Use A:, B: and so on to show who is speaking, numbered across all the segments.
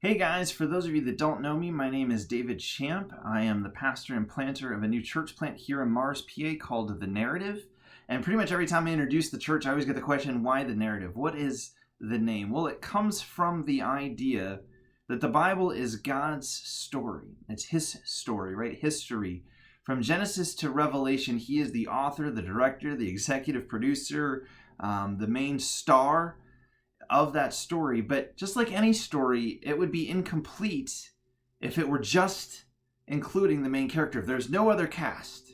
A: Hey guys, for those of you that don't know me, my name is David Champ. I am the pastor and planter of a new church plant here in Mars, PA called The Narrative. And pretty much every time I introduce the church, I always get the question, why The Narrative? What is the name? Well, it comes from the idea that the Bible is God's story. It's His story, right? History. From Genesis to Revelation, He is the author, the director, the executive producer, the main star of that story. But just like any story, it would be incomplete if it were just including the main character. If there's no other cast,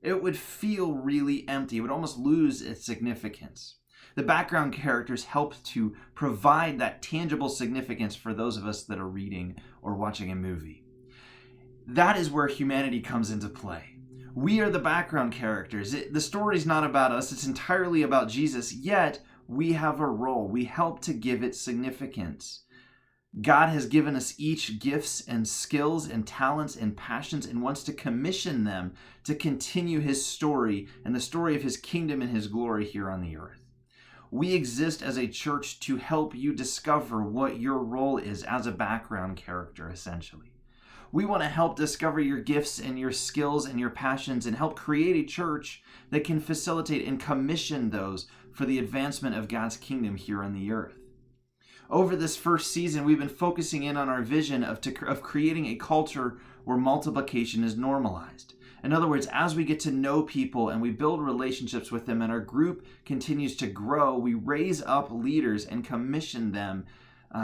A: it would feel really empty. It would almost lose its significance. The background characters help to provide that tangible significance for those of us that are reading or watching a movie. That is where humanity comes into play. We are the background characters. The story's not about us. It's entirely about Jesus, yet we have a role. We help to give it significance. God has given us each gifts and skills and talents and passions and wants to commission them to continue His story and the story of His kingdom and His glory here on the earth. We exist as a church to help you discover what your role is as a background character, essentially. We want to help discover your gifts and your skills and your passions and help create a church that can facilitate and commission those for the advancement of God's kingdom here on the earth. Over this first season, we've been focusing in on our vision of creating a culture where multiplication is normalized. In other words, as we get to know people and we build relationships with them and our group continues to grow, we raise up leaders and commission them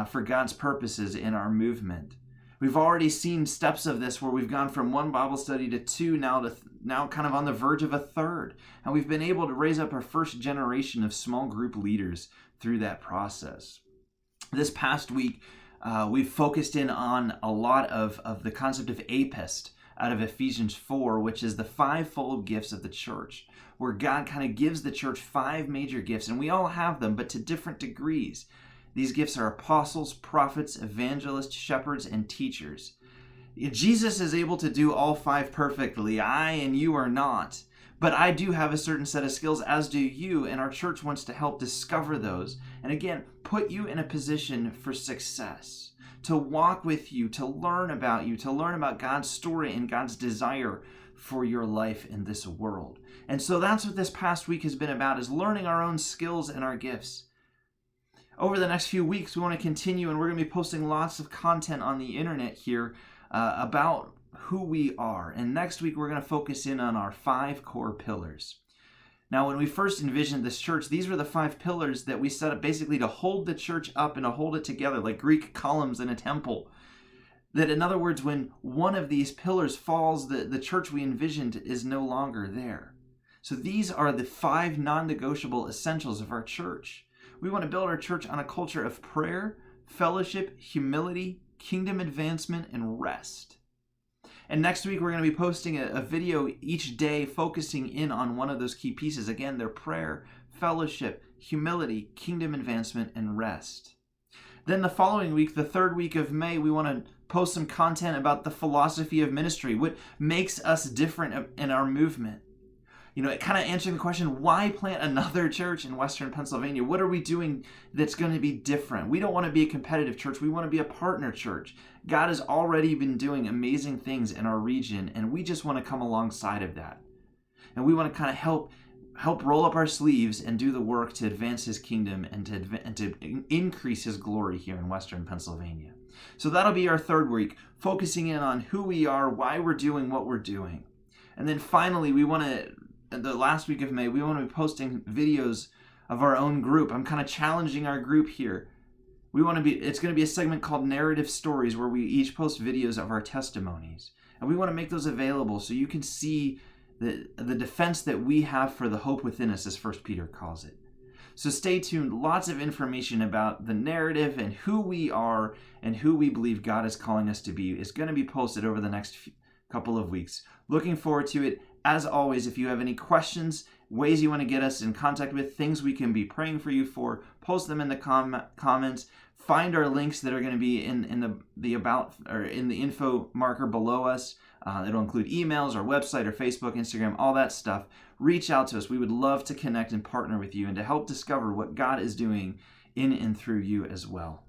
A: for God's purposes in our movement. We've already seen steps of this where we've gone from one Bible study to two, now kind of on the verge of a third. And we've been able to raise up our first generation of small group leaders through that process. This past week, we've focused in on a lot of the concept of apist out of Ephesians 4, which is the fivefold gifts of the church, where God kind of gives the church five major gifts, and we all have them, but to different degrees. These gifts are apostles, prophets, evangelists, shepherds, and teachers. Jesus is able to do all five perfectly. I and you are not. But I do have a certain set of skills, as do you, and our church wants to help discover those. And again, put you in a position for success, to walk with you, to learn about you, to learn about God's story and God's desire for your life in this world. And so that's what this past week has been about, is learning our own skills and our gifts. Over the next few weeks, we want to continue, and we're going to be posting lots of content on the internet here about who we are. And next week, we're going to focus in on our 5 core pillars. Now, when we first envisioned this church, these were the 5 pillars that we set up basically to hold the church up and to hold it together, like Greek columns in a temple. That, in other words, when one of these pillars falls, the church we envisioned is no longer there. So these are the 5 non-negotiable essentials of our church. We want to build our church on a culture of prayer, fellowship, humility, kingdom advancement, and rest. And next week, we're going to be posting a video each day focusing in on one of those key pieces. Again, they're prayer, fellowship, humility, kingdom advancement, and rest. Then the following week, the 3rd week of May, we want to post some content about the philosophy of ministry, what makes us different in our movement. You know, it kind of answering the question, why plant another church in Western Pennsylvania? What are we doing that's going to be different? We don't want to be a competitive church. We want to be a partner church. God has already been doing amazing things in our region, and we just want to come alongside of that. And we want to kind of help roll up our sleeves and do the work to advance His kingdom and to increase His glory here in Western Pennsylvania. So that'll be our 3rd week, focusing in on who we are, why we're doing what we're doing. And then finally, the last week of May, we want to be posting videos of our own group. I'm kind of challenging our group here. It's going to be a segment called Narrative Stories, where we each post videos of our testimonies. And we want to make those available so you can see the defense that we have for the hope within us, as 1 Peter calls it. So stay tuned. Lots of information about the narrative and who we are and who we believe God is calling us to be is going to be posted over the next couple of weeks. Looking forward to it. As always, if you have any questions, ways you want to get us in contact with, things we can be praying for you for, post them in the comments. Find our links that are going to be in the about or in the info marker below us. It'll include emails, our website, our Facebook, Instagram, all that stuff. Reach out to us. We would love to connect and partner with you and to help discover what God is doing in and through you as well.